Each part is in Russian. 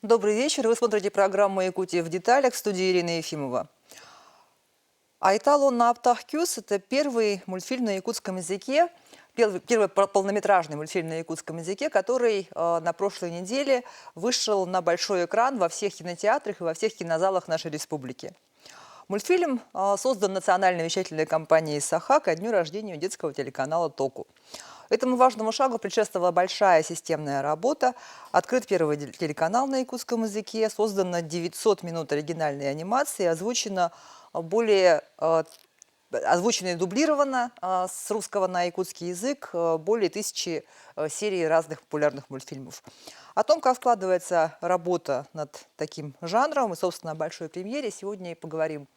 Добрый вечер. Вы смотрите программу «Якутия в деталях», в студии Ирина Ефимова. «Айтало на Аптах-Кюс» – это первый мультфильм на якутском языке, первый полнометражный мультфильм на якутском языке, который на прошлой неделе вышел на большой экран во всех кинотеатрах и во всех кинозалах нашей республики. Мультфильм создан национальной вещательной компанией «Саха» ко дню рождения детского телеканала «Току». Этому важному шагу предшествовала большая системная работа. Открыт первый телеканал на якутском языке, создано 900 минут оригинальной анимации, озвучено и дублировано с русского на якутский язык более 1000 серий разных популярных мультфильмов. О том, как складывается работа над таким жанром и, собственно, о большой премьере, сегодня и поговорим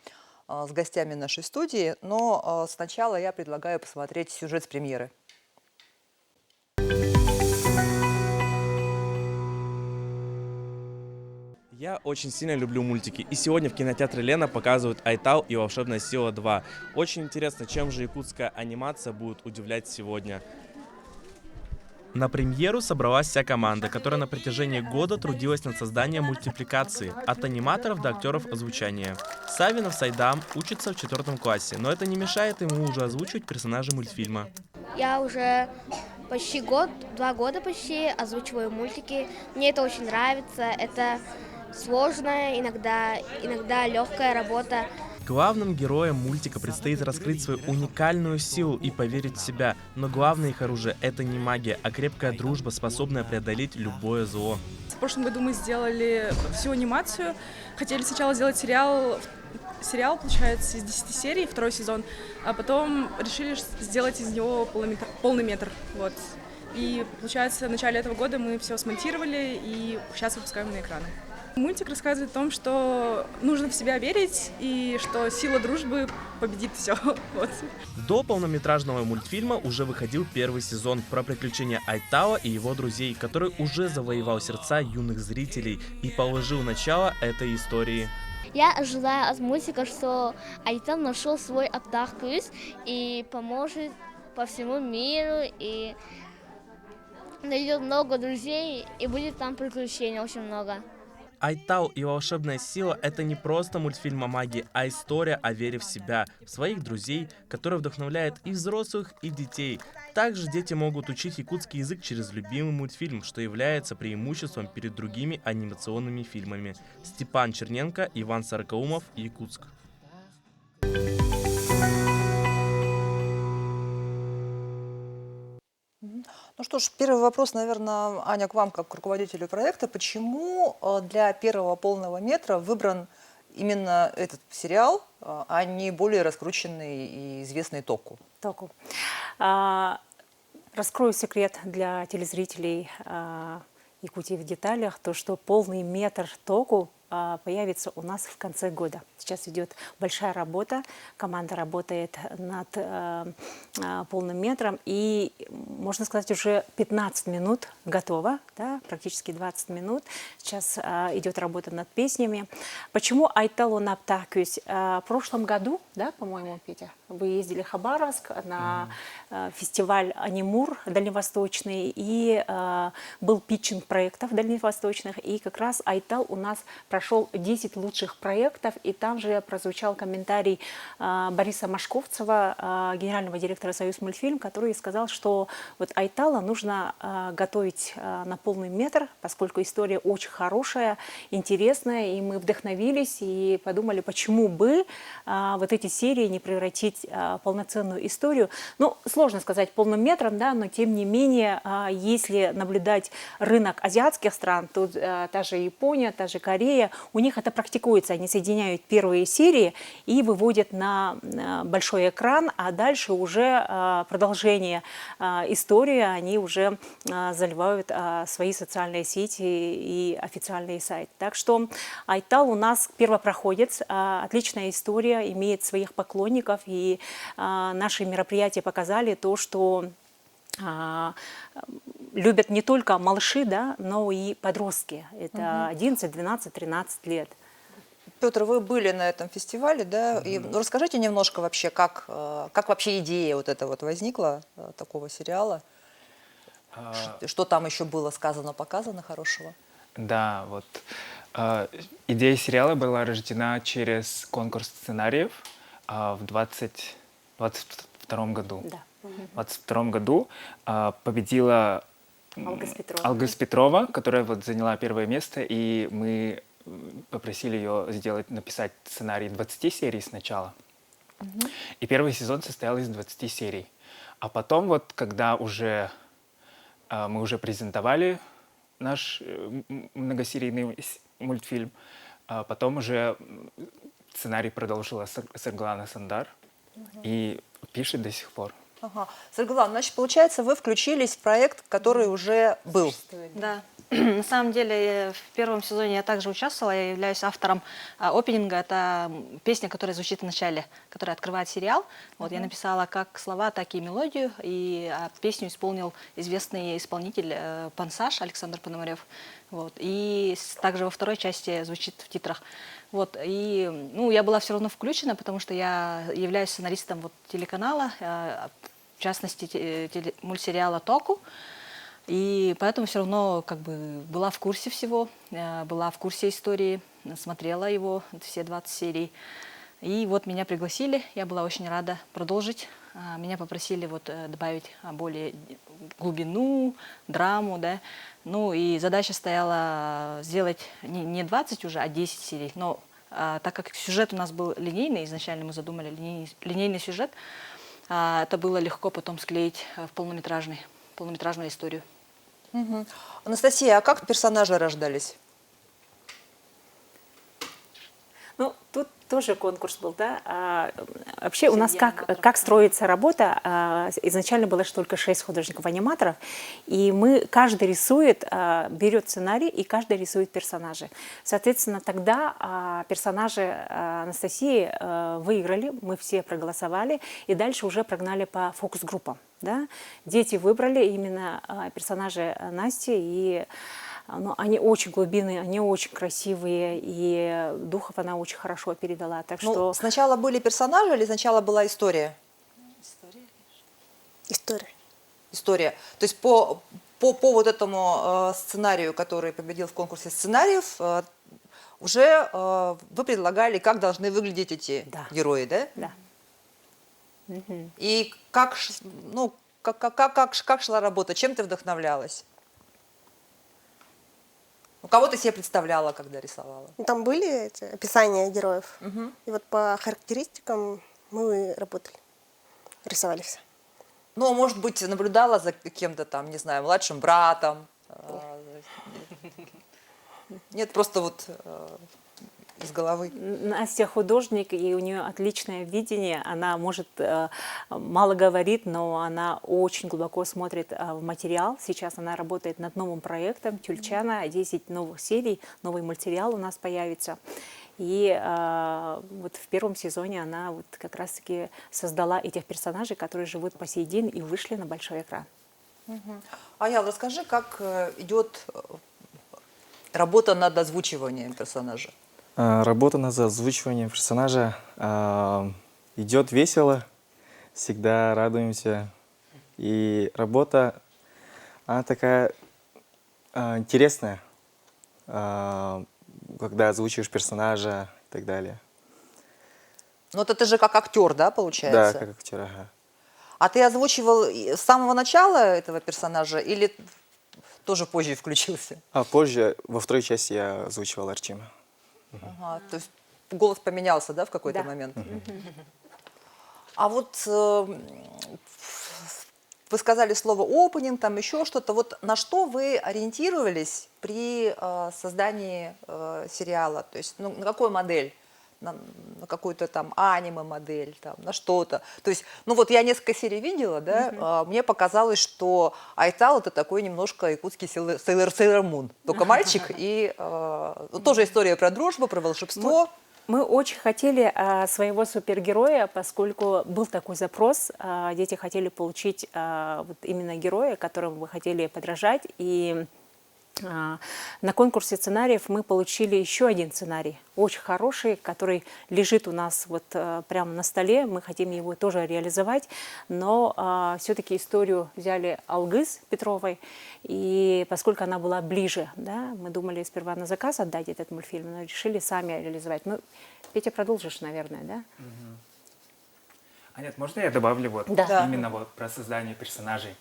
с гостями нашей студии. Но сначала я предлагаю посмотреть сюжет с премьеры. Я очень сильно люблю мультики, и сегодня в кинотеатре Лена показывают «Айтал» и «Волшебная сила 2». Очень интересно, чем же якутская анимация будет удивлять сегодня. На премьеру собралась вся команда, которая на протяжении года трудилась над созданием мультипликации, от аниматоров до актеров озвучания. Савинов Сайдам учится в 4 классе, но это не мешает ему уже озвучивать персонажей мультфильма. Я уже почти 2 года почти озвучиваю мультики. Мне это очень нравится. Это сложная, иногда легкая работа. Главным героям мультика предстоит раскрыть свою уникальную силу и поверить в себя, но главное их оружие – это не магия, а крепкая дружба, способная преодолеть любое зло. В прошлом году мы сделали всю анимацию. Хотели сначала сделать сериал, получается, из 10 серий, 2-й сезон, а потом решили сделать из него полный метр. Вот. И, получается, в начале этого года мы все смонтировали и сейчас выпускаем на экраны. Мультик рассказывает о том, что нужно в себя верить и что сила дружбы победит все. Вот. До полнометражного мультфильма уже выходил 1-й сезон про приключения Айтала и его друзей, который уже завоевал сердца юных зрителей и положил начало этой истории. Я ожидаю от мультика, что Айтал нашел свой Аптах-Кюс и поможет по всему миру, и найдет много друзей, и будет там приключений очень много. «Айтал» и «Волшебная сила» — это не просто мультфильм о магии, а история о вере в себя, в своих друзей, которая вдохновляет и взрослых, и детей. Также дети могут учить якутский язык через любимый мультфильм, что является преимуществом перед другими анимационными фильмами. Степан Черненко, Иван Сорокаумов, Якутск. Ну что ж, первый вопрос, наверное, Аня, к вам, как к руководителю проекта. Почему для первого полного метра выбран именно этот сериал, а не более раскрученный и известный «Току»? Току. Раскрою секрет для телезрителей Якутии в деталях, то что полный метр Току появится у нас в конце года. Сейчас идет большая работа, команда работает над полным метром, и, можно сказать, уже 15 минут готово, да, практически 20 минут. Сейчас идет работа над песнями. Почему «Айтало на Аптах-Кюс»? В прошлом году, да, по-моему, Петя, вы ездили в Хабаровск на фестиваль «Анимур» дальневосточный, и был питчинг проектов дальневосточных, и как раз «Айтал» у нас прошел 10 лучших проектов, и там же прозвучал комментарий Бориса Машковцева, генерального директора «Союз мультфильм», который сказал, что вот «Айтала» нужно готовить на полный метр, поскольку история очень хорошая, интересная, и мы вдохновились и подумали, почему бы вот эти серии не превратить в полноценную историю. Ну, сложно сказать полным метром, да, но тем не менее, если наблюдать рынок азиатских стран, то та же Япония, та же Корея, у них это практикуется, они соединяют первые серии и выводят на большой экран, а дальше уже продолжение истории они уже заливают свои социальные сети и официальный сайт. Так что «Айтал» у нас первопроходец, отличная история, имеет своих поклонников, и наши мероприятия показали то, что любят не только малыши, да, но и подростки. Это 11, 12, 13 лет. Петр, вы были на этом фестивале, да? И расскажите немножко вообще, как вообще идея вот эта вот возникла, такого сериала? Что там еще было сказано, показано хорошего? Да, вот. Идея сериала была рождена через конкурс сценариев в 2022 году. Да. В 2022 году победила Алгас Петрова. Алгас Петрова, которая вот заняла первое место, и мы попросили ее написать сценарий 20 серий сначала. И первый сезон состоял из 20 серий. А потом вот, когда мы уже презентовали наш многосерийный мультфильм, потом уже сценарий продолжила Сарглана Сандар и пишет до сих пор. Ага. Сарглан, значит, получается, вы включились в проект, который уже был. Да. На самом деле, в первом сезоне я также участвовала, я являюсь автором опенинга. Это песня, которая звучит в начале, которая открывает сериал. Вот, я написала как слова, так и мелодию, и песню исполнил известный исполнитель Пансаж Александр Пономарев. Вот, и также во второй части звучит в титрах. Вот, и я была все равно включена, потому что я являюсь сценаристом вот, телеканала, в частности мультсериала «Току». И поэтому все равно как бы была в курсе всего, была в курсе истории, смотрела его, все 20 серий. И вот меня пригласили, я была очень рада продолжить. Меня попросили вот добавить более глубину, драму, да. Ну и задача стояла сделать не 20 уже, а 10 серий. Но так как сюжет у нас был линейный, изначально мы задумали линейный сюжет, это было легко потом склеить в полнометражную историю. Угу. Анастасия, а как персонажи рождались? Ну, тут тоже конкурс был, да. Вообще у нас как строится работа, изначально было же только 6 художников-аниматоров, и каждый рисует, берет сценарий, и каждый рисует персонажи. Соответственно, тогда персонажи Анастасии выиграли, мы все проголосовали, и дальше уже прогнали по фокус-группам. Да? Дети выбрали именно персонажи Насти, и они очень глубинные, они очень красивые, и духов она очень хорошо передала. Так что... Сначала были персонажи или сначала была история? История. То есть по вот этому сценарию, который победил в конкурсе сценариев, уже вы предлагали, как должны выглядеть эти герои, да? Да. И как шла работа? Чем ты вдохновлялась? Кого ты себе представляла, когда рисовала? Там были эти описания героев. И вот по характеристикам мы работали, рисовали все. Ну, может быть, наблюдала за кем-то там, не знаю, младшим братом. Нет, просто вот из головы. Настя художник, и у нее отличное видение. Она, может, мало говорит, но она очень глубоко смотрит в материал. Сейчас она работает над новым проектом «Тюльчана». 10 новых серий, новый мультсериал у нас появится. И вот в первом сезоне она вот как раз-таки создала этих персонажей, которые живут по сей день и вышли на большой экран. Аял, расскажи, как идет работа над озвучиванием персонажа? Работа над озвучиванием персонажа идет весело, всегда радуемся. И работа, она такая интересная, когда озвучиваешь персонажа и так далее. Ну, это ты же как актер, да, получается? Да, как актер, ага. А ты озвучивал с самого начала этого персонажа или тоже позже включился? А позже, во второй части я озвучивал Арчима. Ага, то есть голос поменялся, да, в какой-то момент? А вот вы сказали слово «опенинг», там еще что-то. Вот на что вы ориентировались при создании сериала? То есть на какую модель? На какую-то там аниме-модель, там, на что-то. То есть, ну вот я несколько серий видела, да, мне показалось, что Айтал — это такой немножко якутский Сейлор Мун. Только мальчик, и тоже история про дружбу, про волшебство. Мы очень хотели своего супергероя, поскольку был такой запрос, дети хотели получить вот именно героя, которому вы хотели подражать, и На конкурсе сценариев мы получили еще один сценарий, очень хороший, который лежит у нас вот прямо на столе. Мы хотим его тоже реализовать, но все-таки историю взяли Алгыз Петровой, и поскольку она была ближе, да, мы думали сперва на заказ отдать этот мультфильм, но решили сами реализовать. Ну, Петя, продолжишь, наверное, да? Нет, можно я добавлю вот Да. именно вот про создание персонажей?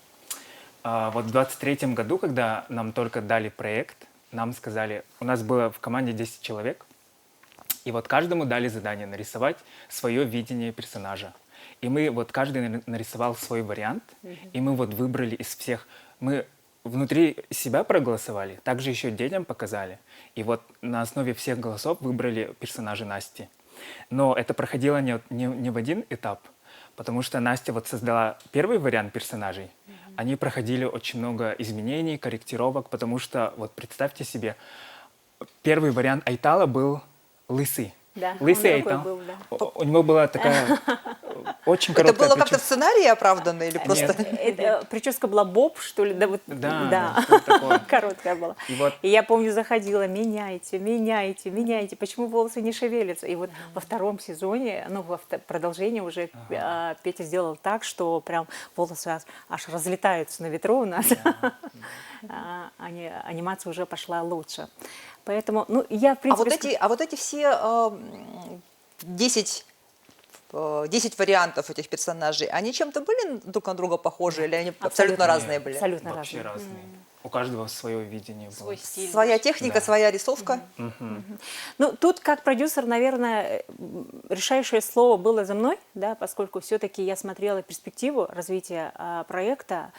Вот в 23-м году, когда нам только дали проект, нам сказали, у нас было в команде 10 человек, и вот каждому дали задание нарисовать свое видение персонажа. И мы вот каждый нарисовал свой вариант, и мы вот выбрали из всех, мы внутри себя проголосовали, также еще детям показали, и вот на основе всех голосов выбрали персонажа Насти. Но это проходило не в один этап, потому что Настя вот создала первый вариант персонажей. Они проходили очень много изменений, корректировок, потому что, вот представьте себе, первый вариант Айтала был лысый. Да, Лысый он такой Айтал. был, да. У него была такая очень Это короткая было как-то в прическа. сценарии оправдано или просто... Прическа была боб, что ли? Да, вот, Да, что-то такое. короткая была. И вот И я помню, заходила, меняйте, меняйте, меняйте, почему волосы не шевелятся? И вот во втором сезоне, ну, во продолжении уже Петя сделал так, что прям волосы аж разлетаются на ветру у нас. Анимация уже пошла лучше. Поэтому, ну, я, в принципе... А вот эти все 10 вариантов этих персонажей, они чем-то были друг на друга похожи или они абсолютно разные были? Абсолютно вообще разные. разные. У каждого свое видение было. Свой стиль. Своя техника, Да. своя рисовка. Ну, тут как продюсер, наверное, решающее слово было за мной, да, поскольку все-таки я смотрела перспективу развития проекта.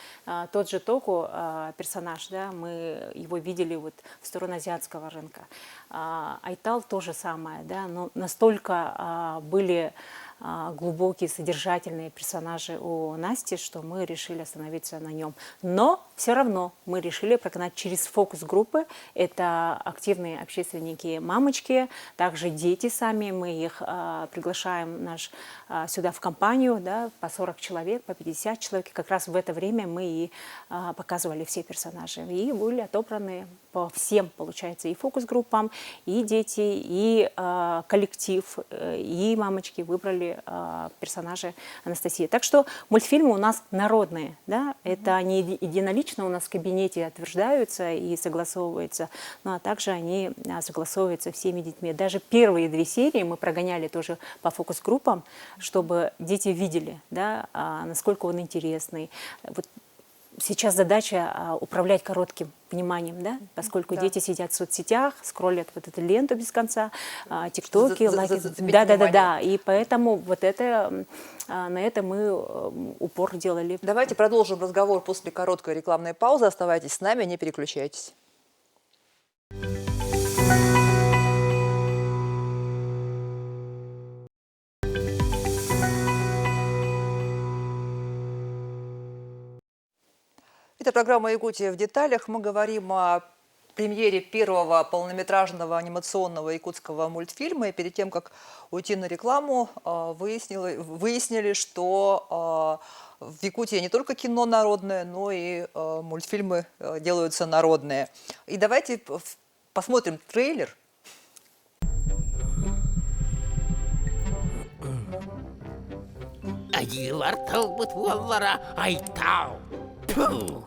Тот же Току, персонаж, да, мы его видели вот в сторону азиатского рынка. Айтал то же самое, да, но настолько были глубокие, содержательные персонажи у Насти, что мы решили остановиться на нем. Но все равно мы решили прогнать через фокус-группы. Это активные общественники, мамочки, также дети сами. Мы их приглашаем сюда в компанию, да, по 40 человек, по 50 человек. Как раз в это время мы и показывали все персонажи. И были отобраны по всем, получается, и фокус-группам, и дети, и коллектив, и мамочки выбрали персонажи Анастасии. Так что мультфильмы у нас народные, да, это не единолично у нас в кабинете утверждаются и согласовываются, но также они согласовываются всеми детьми. Даже первые 2 серии мы прогоняли тоже по фокус-группам, чтобы дети видели, да, насколько он интересный. Вот сейчас задача управлять коротким вниманием, да, поскольку дети сидят в соцсетях, скроллят вот эту ленту без конца, тиктоки, лайки. Да, и поэтому вот это, на это мы упор делали. Давайте продолжим разговор после короткой рекламной паузы. Оставайтесь с нами, не переключайтесь. Это программа «Якутия в деталях». Мы говорим о премьере первого полнометражного анимационного якутского мультфильма. И перед тем, как уйти на рекламу, выяснили, что в Якутии не только кино народное, но и мультфильмы делаются народные. И давайте посмотрим трейлер. Айылар тылбыт уоллара айтау. Пу!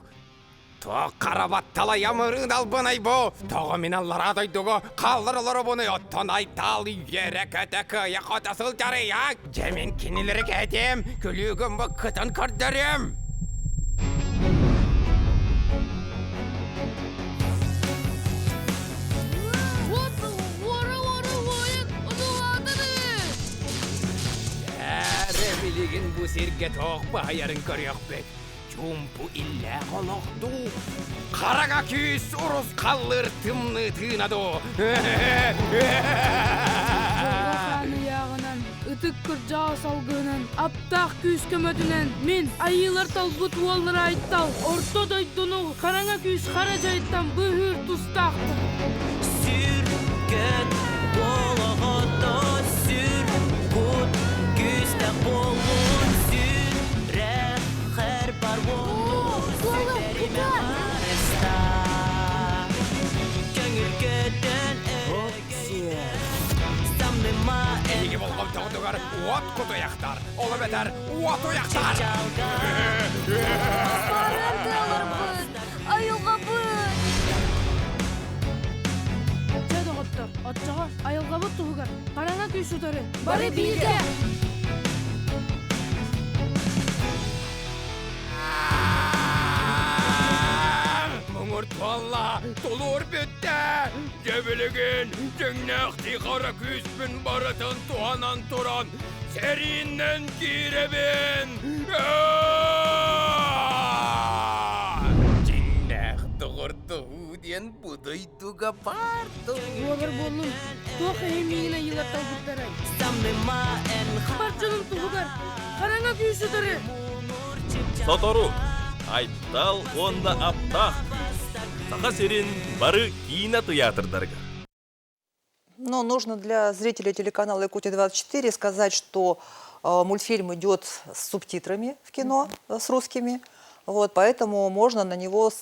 То карабаттала ямырын албанай бо. Тога миналлара дойдуго калларлары буны оттон айтал иере кәтәкі яқатасыл жарыяк. Жемин кинилері кәдем, күлігім бұ күтін көрдірім. Bilgin bu sirge toq bayarın görüyor bek. Jumpu ille qoloqdu. Qaraga küs urus qallir tımны tınadu. Yağınan, ıtık kırcağı salgınan, aptaq küs kömödünen, men ayılar talbut uollara ayttal, orta doydunu, karanga küs haracayttan bühür tustaqtı. Sürgün bolağıda sür, kut güste bolun süre, her bar bolun süderime aresta. Алтаудыгар уат кутуяқтар. Олы бетер уат уяқтар. Айылға бұд! Жадығыттар, атчаға айылға бұд тұғығар. Қараңа күй сұтары. Бары билге! Мұңыртвалла толуыр бітті. Дебілігін жеңнәқти қара күспін барытын туанан туран. Сериннен киребін. Жеңнәқ тұғырды ұден бұдайдуға барды. Уағыр болым, тоқы емейіне елаттау бұттарай. Барчының тұғығар. Қараңа күй сұтары. Сотору, Айтал онда аптах. Саха серин бары кинотеатрдарга. Но нужно для зрителей телеканала Якутия-24 сказать, что мультфильм идет с субтитрами в кино, с русскими. Вот, поэтому можно на него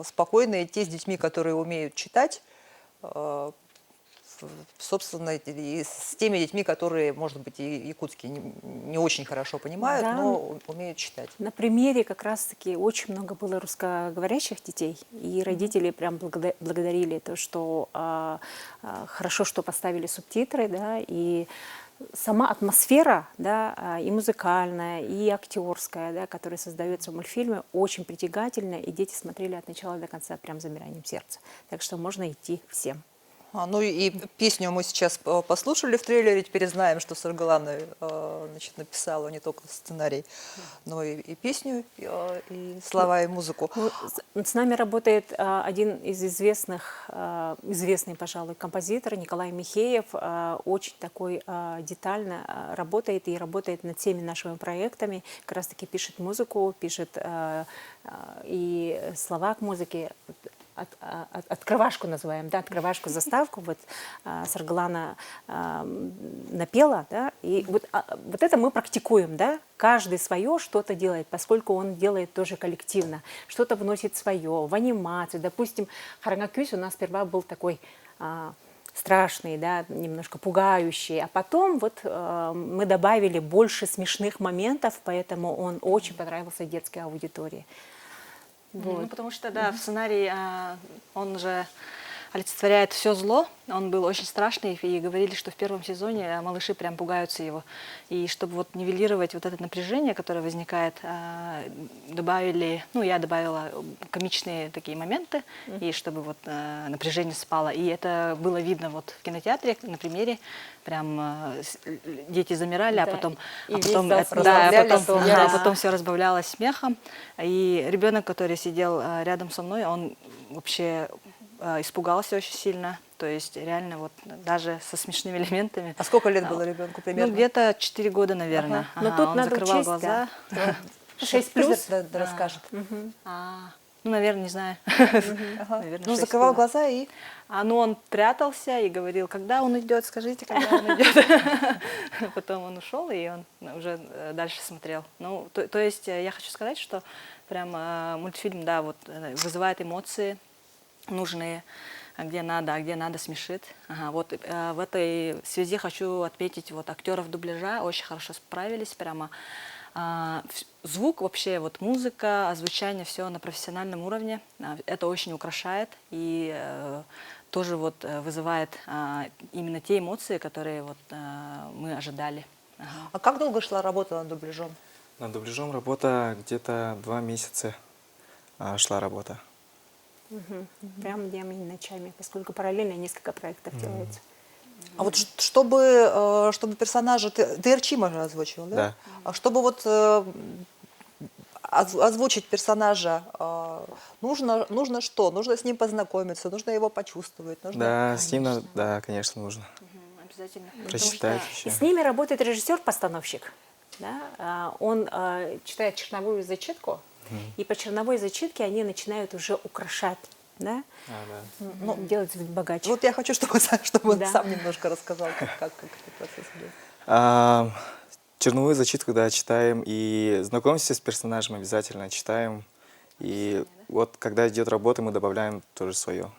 спокойно идти с детьми, которые умеют читать, собственно, и с теми детьми, которые, может быть, и якутский не очень хорошо понимают, Да. но умеют читать. На примере как раз-таки очень много было русскоговорящих детей, и родители прям благодарили то, что хорошо, что поставили субтитры, да, и сама атмосфера, да, и музыкальная, и актерская, да, которая создается в мультфильме, очень притягательная, и дети смотрели от начала до конца прям замиранием сердца. Так что можно идти всем. Ну и песню мы сейчас послушали в трейлере, теперь знаем, что Саргалана написала не только сценарий, но и песню, и слова, и музыку. С нами работает один из известный, пожалуй, композитор Николай Михеев, очень такой детально работает и работает над всеми нашими проектами, как раз таки пишет музыку, пишет и слова к музыке. Открывашку называем, да, открывашку, заставку, вот Саргалана напела, да, и вот это мы практикуем, да, каждый свое что-то делает, поскольку он делает тоже коллективно, что-то вносит свое, в анимацию, допустим, Харангакюс у нас сперва был такой страшный, да, немножко пугающий, а потом вот мы добавили больше смешных моментов, поэтому он очень понравился детской аудитории. Вот. Ну, потому что, да, в сценарии он же олицетворяет все зло. Он был очень страшный, и говорили, что в первом сезоне малыши прям пугаются его. И чтобы вот нивелировать вот это напряжение, которое возникает, добавили, ну, я добавила комичные такие моменты, и чтобы вот напряжение спало. И это было видно вот в кинотеатре на примере. Прям дети замирали, да, а потом все разбавлялось смехом. И ребенок, который сидел рядом со мной, он вообще испугался очень сильно. То есть реально вот даже со смешными элементами. А сколько лет было ребенку примерно? Ну, где-то 4 года, наверное. Но тут он надо закрывал учесть, глаза. да. 6+. Расскажет. Ну, наверное, не знаю. Наверное, ну, закрывал глаза и... Ну, он прятался и говорил, когда он идет, скажите, когда он идет. Потом он ушел, и он уже дальше смотрел. Ну, то есть я хочу сказать, что прям мультфильм, да, вот вызывает эмоции нужные, где надо смешит. Вот в этой связи хочу отметить вот актеров дубляжа, очень хорошо справились прямо. Звук вообще, вот музыка, озвучание, все на профессиональном уровне. Это очень украшает и тоже вот вызывает именно те эмоции, которые вот мы ожидали. А как долго шла работа над дубляжом? Над дубляжом работа где-то 2 месяца шла работа. Прям днями и ночами, поскольку параллельно несколько проектов делается. А вот чтобы персонажа... Ты Эрчима же озвучивал, да? Да. А чтобы вот озвучить персонажа, нужно что? Нужно с ним познакомиться, нужно его почувствовать. Нужно... Да, с ним, да, конечно, нужно. Обязательно. Прочитать еще. И с ними работает режиссер-постановщик. Да? Он читает черновую зачитку, и по черновой зачитке они начинают уже украшать. Да? Ну, делать богаче. Вот я хочу, чтобы он сам немножко рассказал, как этот процесс идет. Черновую зачитку, да, читаем и знакомимся с персонажем обязательно, читаем. И вот когда идет работа, мы добавляем тоже свое.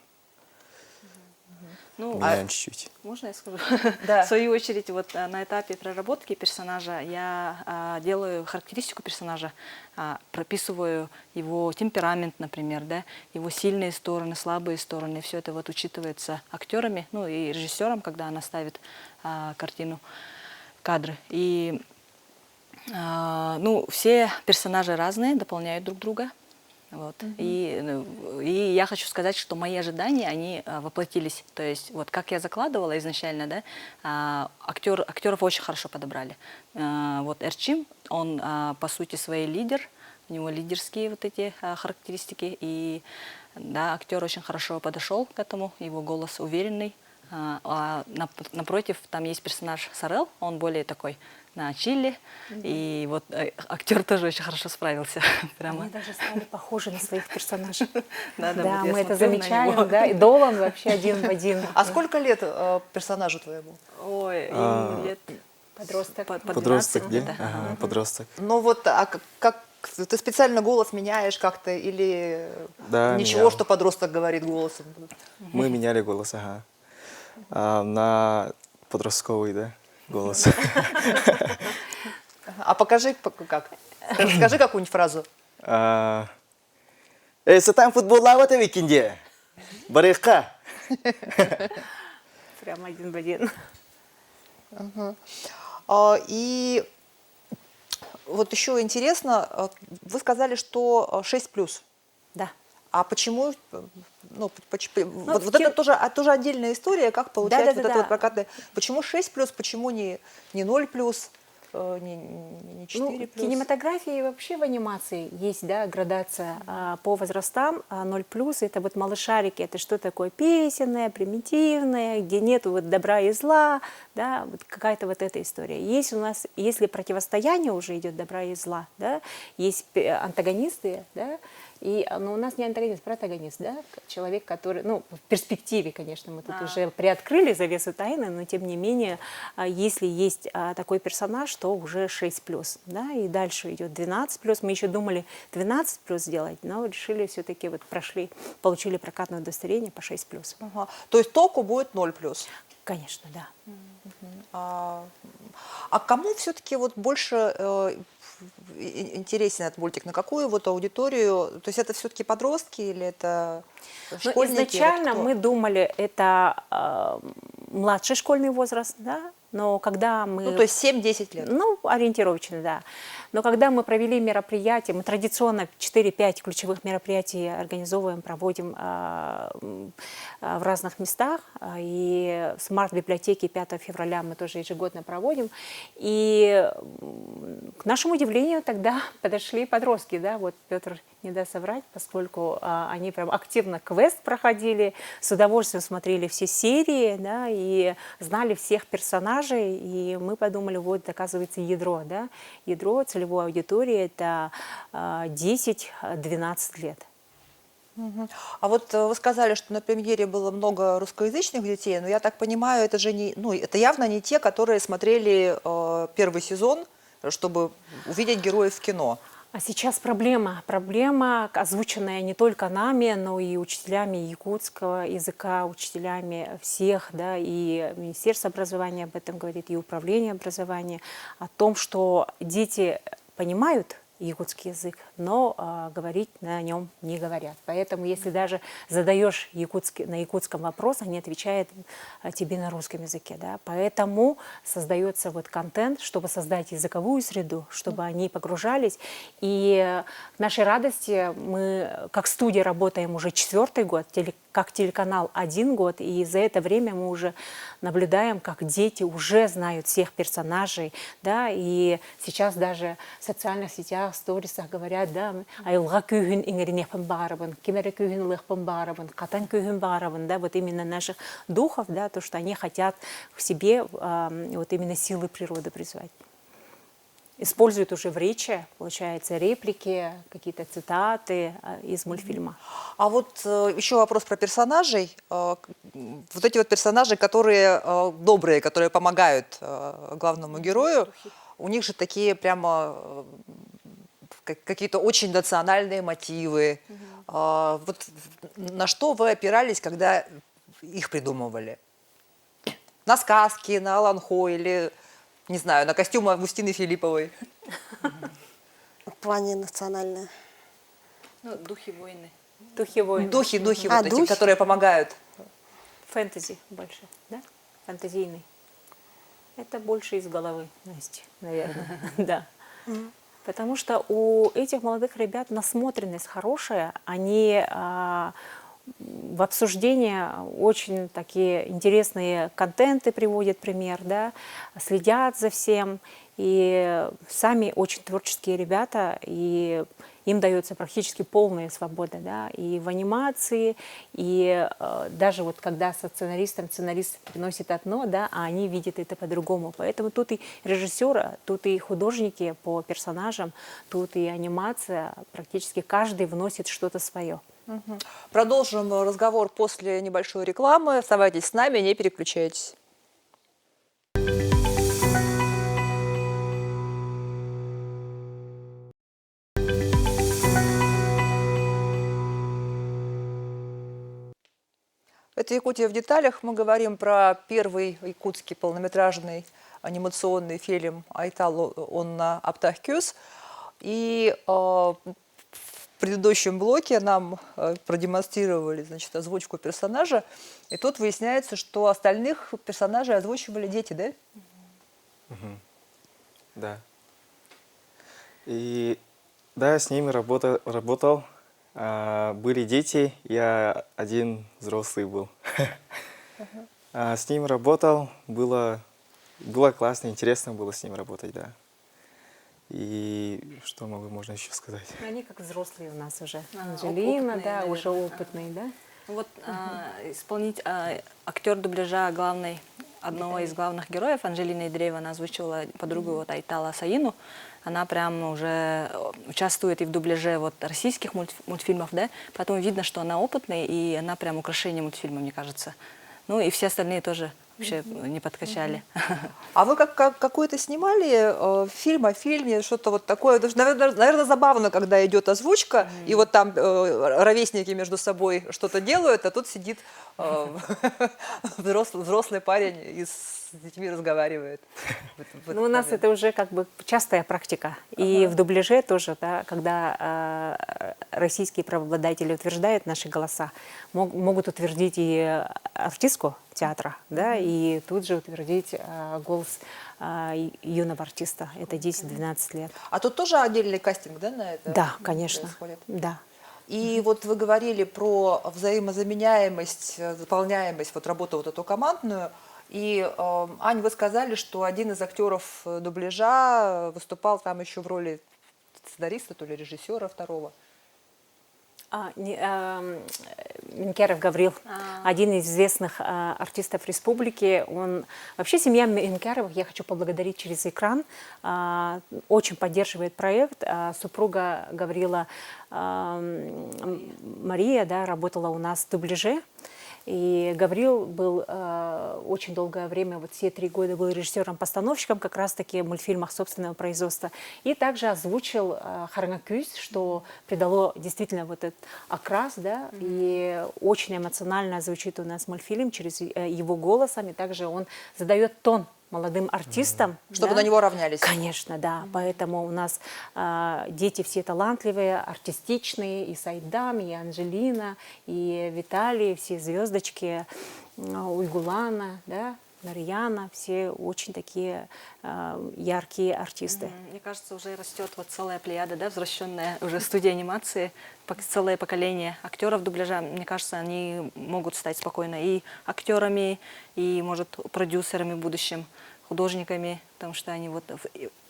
Ну, меняем чуть-чуть. можно я скажу? Да. В свою очередь, вот на этапе проработки персонажа я делаю характеристику персонажа, прописываю его темперамент, например, да, его сильные стороны, слабые стороны. Все это вот учитывается актерами, ну и режиссером, когда она ставит картину, кадры. И ну, все персонажи разные, дополняют друг друга. Вот. И я хочу сказать, что мои ожидания, они воплотились. То есть, вот как я закладывала изначально, да, актеров очень хорошо подобрали. Вот Эрчим, он по сути своей лидер, у него лидерские вот эти характеристики. И да, актер очень хорошо подошел к этому, его голос уверенный. Напротив, там есть персонаж Сарел, он более такой на чили, и вот актер тоже очень хорошо справился. Прямо. Они даже стали похожи на своих персонажей. Да, мы это замечаем, да, и Долан вообще один в один. А сколько лет персонажу твоему? Ой, им лет подросток. Подросток, где? Ага, подросток. Ну вот, а как ты специально голос меняешь как-то или Да, ничего, менял. что подросток говорит голосом? Мы меняли голос, ага. На подростковый, да, голос. А покажи, как. Скажи какую-нибудь фразу. Сатан футбол лавата викинде. Барыха. Прям один в один. И вот еще интересно, вы сказали, что 6+. Да. А почему? Ну, вот это тоже отдельная история, как получается вот это вот прокатное. Почему 6+, почему не 0+, не 4+? Ну, в кинематографии и вообще в анимации есть, да, градация по возрастам. 0+, это вот малышарики, это что такое песенное, примитивное, где нету вот добра и зла, да, вот какая-то вот эта история. Есть у нас, если противостояние уже идет добра и зла, да, есть антагонисты, да, но у нас не антагонист, протагонист, да, человек, который, ну, в перспективе, конечно, мы тут уже приоткрыли завесу тайны, но тем не менее, если есть такой персонаж, то уже 6+, да, и дальше идет 12+. Мы еще думали 12+ сделать, но решили все-таки вот получили прокатное удостоверение по 6+. Ага. То есть Току будет 0+? Конечно, да. А кому все-таки вот больше интересен этот мультик? На какую вот аудиторию? То есть это все-таки подростки или это школьники? Изначально мы думали, это младший школьный возраст, да, но когда мы... Ну, то есть 7-10 лет? Ну, ориентировочно, да. Но когда мы провели мероприятие, мы традиционно 4-5 ключевых мероприятий организовываем, проводим в разных местах. И в смарт-библиотеке 5 февраля мы тоже ежегодно проводим. И к нашему удивлению тогда подошли подростки, да, вот Петр не даст соврать, поскольку они прям активно квест проходили, с удовольствием смотрели все серии, да, и знали всех персонажей, и мы подумали, вот, оказывается, ядро, да, ядро целевой аудитории – это 10-12 лет. А вот вы сказали, что на премьере было много русскоязычных детей, но я так понимаю, это же не, ну, это явно не те, которые смотрели первый сезон, чтобы увидеть героев в кино. А сейчас проблема, озвученная не только нами, но и учителями якутского языка, учителями всех, да, и Министерство образования об этом говорит, и Управление образования, о том, что дети понимают якутский язык, но говорить на нем не говорят. Поэтому, если даже задаешь на якутском вопрос, они отвечают тебе на русском языке. Да? Поэтому создается вот контент, чтобы создать языковую среду, чтобы они погружались. И к нашей радости мы, как студия, работаем уже 4-й год, как телеканал 1 год, и за это время мы уже наблюдаем, как дети уже знают всех персонажей, да, и сейчас даже в социальных сетях, в сторисах говорят, да, айылға күйін иңірінепін барыбын, кемері күйін лықпын барыбын, катан күйін барыбын, да, вот именно наших духов, да, то, что они хотят в себе вот именно силы природы призвать. Используют уже в речи, получается, реплики, какие-то цитаты из мультфильма. А вот еще вопрос про персонажей. Вот эти вот персонажи, которые добрые, которые помогают главному герою, у них же такие прямо какие-то очень национальные мотивы. Вот на что вы опирались, когда их придумывали? На сказки, на Аланхо или, не знаю, на костюмы Августины Филипповой? В плане национальное. Ну, духи войны. Духи войны. Духи вот эти, духи. которые помогают. Фэнтези больше, да? Фантазийный. Это больше из головы, Настя, наверное. Да. Потому что у этих молодых ребят насмотренность хорошая, они в обсуждение очень такие интересные контенты приводят, пример, да, следят за всем, и сами очень творческие ребята, и им дается практически полная свобода, да, и в анимации, и даже вот когда со сценаристом сценарист приносит одно, да, а они видят это по-другому. Поэтому тут и режиссеры, тут и художники по персонажам, тут и анимация, практически каждый вносит что-то свое. Продолжим разговор после небольшой рекламы. Оставайтесь с нами, не переключайтесь. Это «Якутия в деталях». Мы говорим про первый якутский полнометражный анимационный фильм «Айтал онна аптах кюс». И в предыдущем блоке нам продемонстрировали, значит, озвучку персонажа. И тут выясняется, что остальных персонажей озвучивали дети, да? Да. И да, с ними работал. Были дети, я один взрослый был. С ним работал, было классно, интересно было с ним работать, да. И что можно еще сказать? Они как взрослые у нас уже. Анжелина, Анжелина, да, уже опытные, да? Вот актер дубляжа одного из главных героев, Анжелина Идреева, она озвучивала подругу вот Айтала Саину. Она прям уже участвует и в дубляже вот российских мультфильмов, да, поэтому видно, что она опытная, и она прям украшение мультфильма, мне кажется. Ну и все остальные тоже вообще не подкачали. А вы какой-то снимали фильм о фильме, что-то вот такое? Наверное, забавно, когда идет озвучка, и вот там ровесники между собой что-то делают, а тут сидит взрослый парень и с детьми разговаривает. Ну, у нас это уже как бы частая практика. И в дубляже тоже, да, когда российские правообладатели утверждают наши голоса, могут утвердить и артистку театра, да, и тут же утвердить голос юного артиста. Это 10-12 лет. А тут тоже отдельный кастинг, да, на это? Да, конечно. Происходит? Да. И вот вы говорили про взаимозаменяемость, заполняемость вот работы вот эту командную. И, Ань, вы сказали, что один из актеров дубляжа выступал там еще в роли сценариста, то ли режиссера второго. Минкеров Гаврил, один из известных артистов республики. Вообще семья Минкеровых, я хочу поблагодарить через экран, очень поддерживает проект. Супруга Гаврила Мария, да, работала у нас в дубляже. И Гаврил был очень долгое время, вот все 3 года был режиссером-постановщиком как раз-таки в мультфильмах собственного производства. И также озвучил «Харангакюс», что придало действительно вот этот окрас, да, и очень эмоционально звучит у нас мультфильм через его голосом, и также он задает тон молодым артистам. Чтобы да? на него равнялись. Конечно, да. Поэтому у нас дети все талантливые, артистичные, и Сайдам, и Анжелина, и Виталий, все звездочки, Уйгулана, да, Нарьяна, все очень такие яркие артисты. Мне кажется, уже растет вот целая плеяда, да, возвращенная уже студия анимации, целое поколение актеров дубляжа. Мне кажется, они могут стать спокойно и актерами, и, может, продюсерами в будущем, художниками, потому что они вот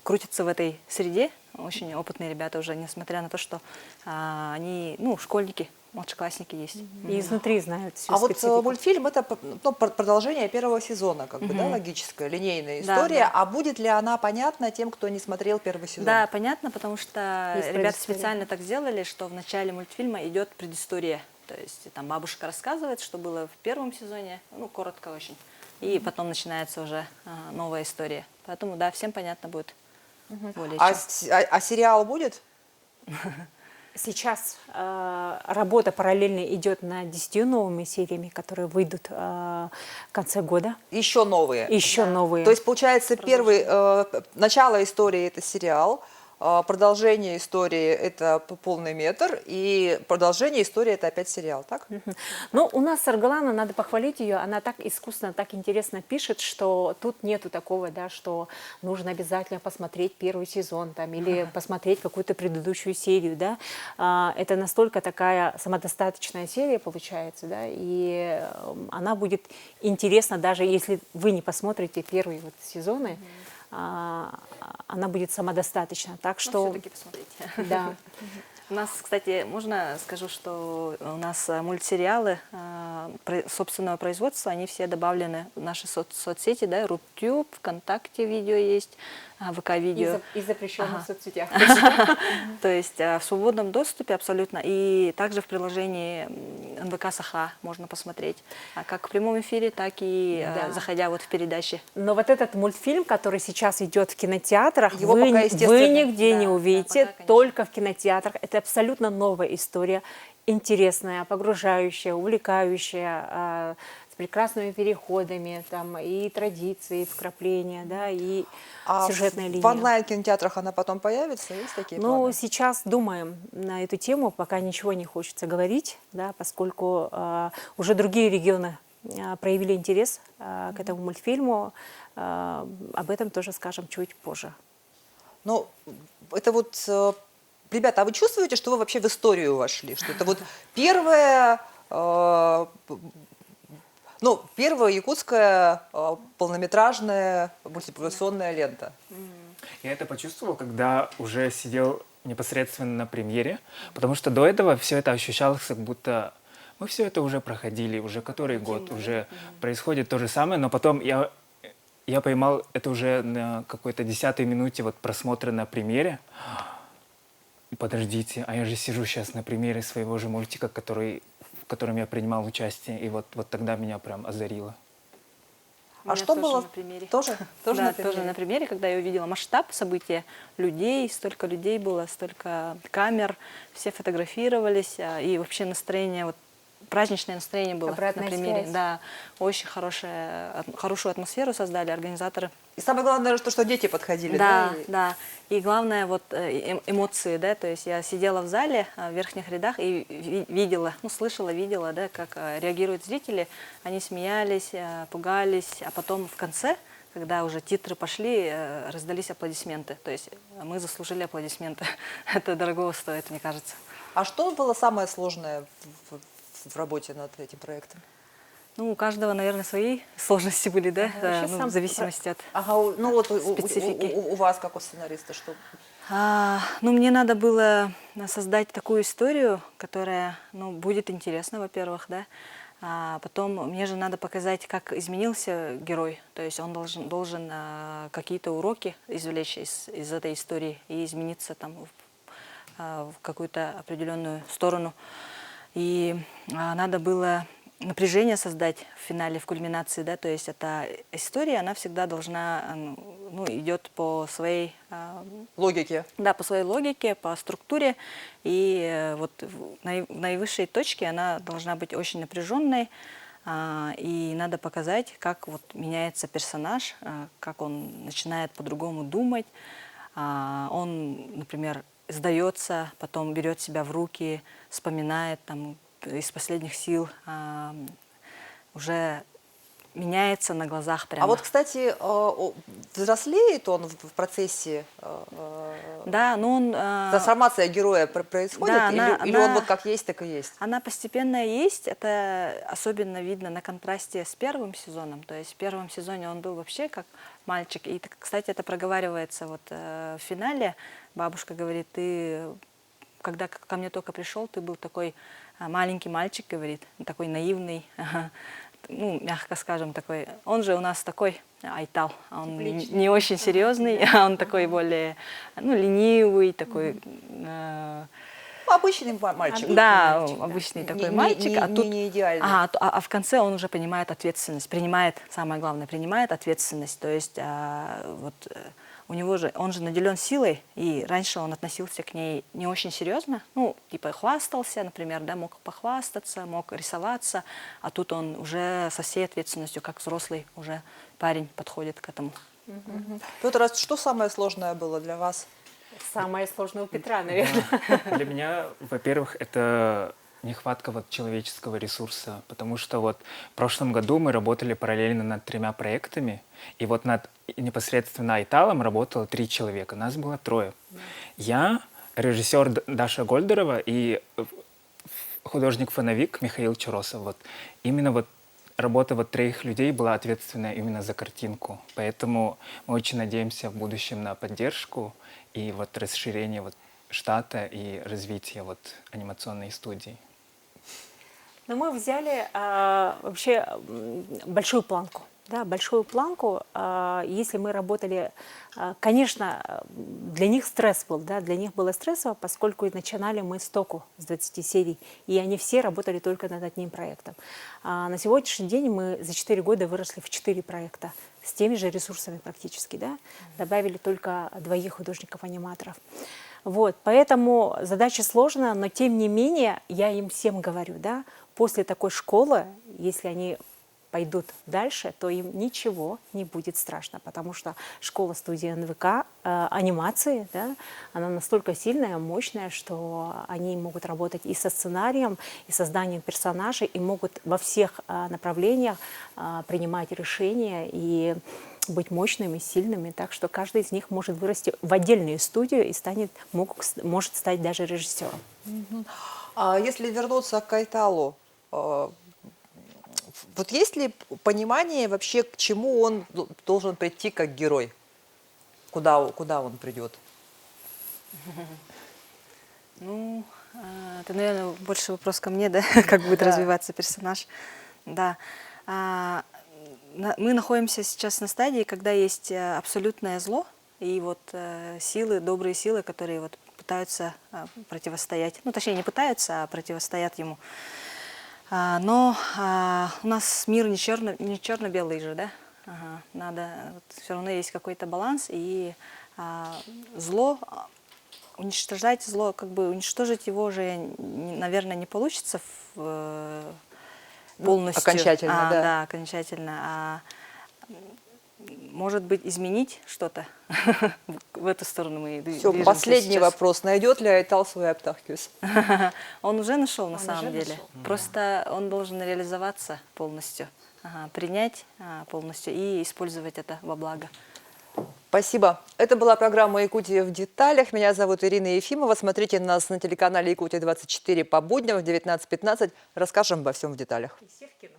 крутятся в этой среде, очень опытные ребята уже, несмотря на то, что они, ну, школьники, младшеклассники есть. И изнутри знают всю А вот специфику. мультфильм — это продолжение первого сезона, как бы, да, логическая, линейная история. Да. А будет ли она понятна тем, кто не смотрел первый сезон? Да, понятно, потому что Есть ребята предыстория. специально так сделали, что в начале мультфильма идет предыстория. То есть там бабушка рассказывает, что было в первом сезоне, ну, коротко очень. И потом начинается уже новая история. Поэтому, да, всем понятно будет более чем. А сериал будет? Сейчас работа параллельно идет над 10 новыми сериями, которые выйдут в конце года. Еще новые. Еще новые. То есть, получается, начало истории – это сериал, продолжение истории – это полный метр, и продолжение истории – это опять сериал, так? Ну, у нас Саргалана, надо похвалить ее, она так искусно, так интересно пишет, что тут нету такого, да, что нужно обязательно посмотреть первый сезон там, или посмотреть какую-то предыдущую серию, да. Это настолько такая самодостаточная серия получается, да, и она будет интересна, даже если вы не посмотрите первые вот сезоны, она будет самодостаточна. Так что... все-таки посмотрите. Да. У нас, кстати, можно скажу, что у нас мультсериалы собственного производства, они все добавлены в наши соцсети, да, Рутюб, ВКонтакте видео есть, ВК-видео. И запрещенных соцсетях. То есть в свободном доступе абсолютно. И также в приложении НВК Саха можно посмотреть. Как в прямом эфире, так и заходя вот в передачи. Но вот этот мультфильм, который сейчас идет в кинотеатрах, Его вы пока, естественно, нигде не увидите, пока, только в кинотеатрах. Это абсолютно новая история, интересная, погружающая, увлекающая, с прекрасными переходами, там, и традиции, вкрапления, да, и сюжетная линия. В онлайн-кинотеатрах она потом появится? Есть такие Ну, планы? сейчас думаем на эту тему, пока ничего не хочется говорить, да, поскольку уже другие регионы проявили интерес к этому мультфильму. Об этом тоже скажем чуть позже. Ну, это вот, ребята, а вы чувствуете, что вы вообще в историю вошли? Что это вот первая якутская полнометражная мультипликационная лента? Я это почувствовал, когда уже сидел непосредственно на премьере, потому что до этого все это ощущалось, как будто мы все это уже проходили, уже который год, уже происходит то же самое, но потом я поймал это уже на какой-то 10-й минуте вот просмотра на премьере. Подождите, а я же сижу сейчас на премьере своего же мультика, в котором я принимал участие, и вот тогда меня прям озарило. А что было на примере? Тоже Да, на примере? тоже на примере, когда я увидела масштаб события, людей, столько людей было, столько камер, все фотографировались, и вообще настроение, вот, праздничное настроение было Обратная на примере. связь. Да, очень хорошую атмосферу создали организаторы. И самое главное, что дети подходили, да? Да, да. И главное, вот эмоции, да, то есть я сидела в зале в верхних рядах и видела, видела, да, как реагируют зрители. Они смеялись, пугались, а потом в конце, когда уже титры пошли, раздались аплодисменты. То есть мы заслужили аплодисменты. Это дорого стоит, мне кажется. А что было самое сложное в работе над этим проектом? Ну, у каждого, наверное, свои сложности были, да, в зависимости от специфики. У вас, как у сценариста, что? Мне надо было создать такую историю, которая, будет интересна, во-первых, да, а потом мне же надо показать, как изменился герой, то есть он должен какие-то уроки извлечь из этой истории и измениться там в какую-то определенную сторону. И надо было напряжение создать в финале, в кульминации, да, то есть эта история, она всегда должна, идет по своей логике. Да, по своей логике, по структуре, и вот в наивысшей точке она должна быть очень напряженной, и надо показать, как вот меняется персонаж, как он начинает по-другому думать, он, например, сдается, потом берет себя в руки, вспоминает там из последних сил, уже меняется на глазах прямо. А вот, кстати, взрослеет он в процессе? Да, он... Трансформация героя происходит? Да, или он вот как есть, так и есть? Она постепенно есть. Это особенно видно на контрасте с первым сезоном. То есть в первом сезоне он был вообще как мальчик. И, кстати, это проговаривается вот в финале. Бабушка говорит, ты, когда ко мне только пришел, ты был такой маленький мальчик, говорит, такой наивный, мягко скажем, такой. Он же у нас такой Айтал, он не очень серьезный, он такой более, ленивый, такой... Обычный мальчик. Да, обычный такой мальчик. Не идеальный. А в конце он уже понимает ответственность, самое главное, принимает ответственность. То есть он же наделен силой, и раньше он относился к ней не очень серьезно, ну, типа хвастался, например, да, мог похвастаться, мог рисоваться, а тут он уже со всей ответственностью, как взрослый уже парень, подходит к этому. Петр, а что самое сложное было для вас? Самое сложное у Петра, наверное. Для меня, во-первых, это нехватка вот человеческого ресурса, потому что вот в прошлом году мы работали параллельно над 3 проектами, и вот над непосредственно Айталом работало 3 человека, нас было 3. Я, режиссер Даша Гольдерова и художник-фоновик Михаил Чуросов. Вот именно вот работа вот 3 людей была ответственна именно за картинку, поэтому мы очень надеемся в будущем на поддержку и вот расширение вот штата и развитие вот анимационной студии. Но мы взяли вообще большую планку. Да, большую планку. Если мы работали, конечно, для них стресс был, да, для них было стрессово, поскольку начинали мы с току, с 20 серий, и они все работали только над одним проектом. На сегодняшний день мы за 4 года выросли в 4 проекта с теми же ресурсами практически, да, добавили только 2 художников-аниматоров. Вот, поэтому задача сложная, но тем не менее я им всем говорю, да, после такой школы, если они пойдут дальше, то им ничего не будет страшно, потому что школа-студия НВК анимации, да, она настолько сильная, мощная, что они могут работать и со сценарием, и созданием персонажей, и могут во всех направлениях принимать решения и быть мощными, сильными, так что каждый из них может вырасти в отдельную студию и может стать даже режиссером. А если вернуться к Айталу, вот есть ли понимание вообще, к чему он должен прийти как герой? Куда он придет? Ну, это, наверное, больше вопрос ко мне, да, как будет развиваться персонаж. Да. Мы находимся сейчас на стадии, когда есть абсолютное зло, и вот силы, добрые силы, которые вот пытаются противостоять, ну, точнее, не пытаются, а противостоят ему. Но у нас мир не черно-белый же, да? Надо, вот, все равно есть какой-то баланс, и зло, уничтожать зло, как бы уничтожить его уже, наверное, не получится полностью. Окончательно, да. Да, окончательно. Может быть, изменить что-то в эту сторону мы Все, последний вопрос. Найдет ли Айтал свой Аптахкюс? Он уже нашел, на самом деле. Просто он должен реализоваться полностью, принять полностью и использовать это во благо. Спасибо. Это была программа «Якутия в деталях». Меня зовут Ирина Ефимова. Смотрите нас на телеканале «Якутия-24» по будням в 19:15. Расскажем обо всем в деталях. И все в кино.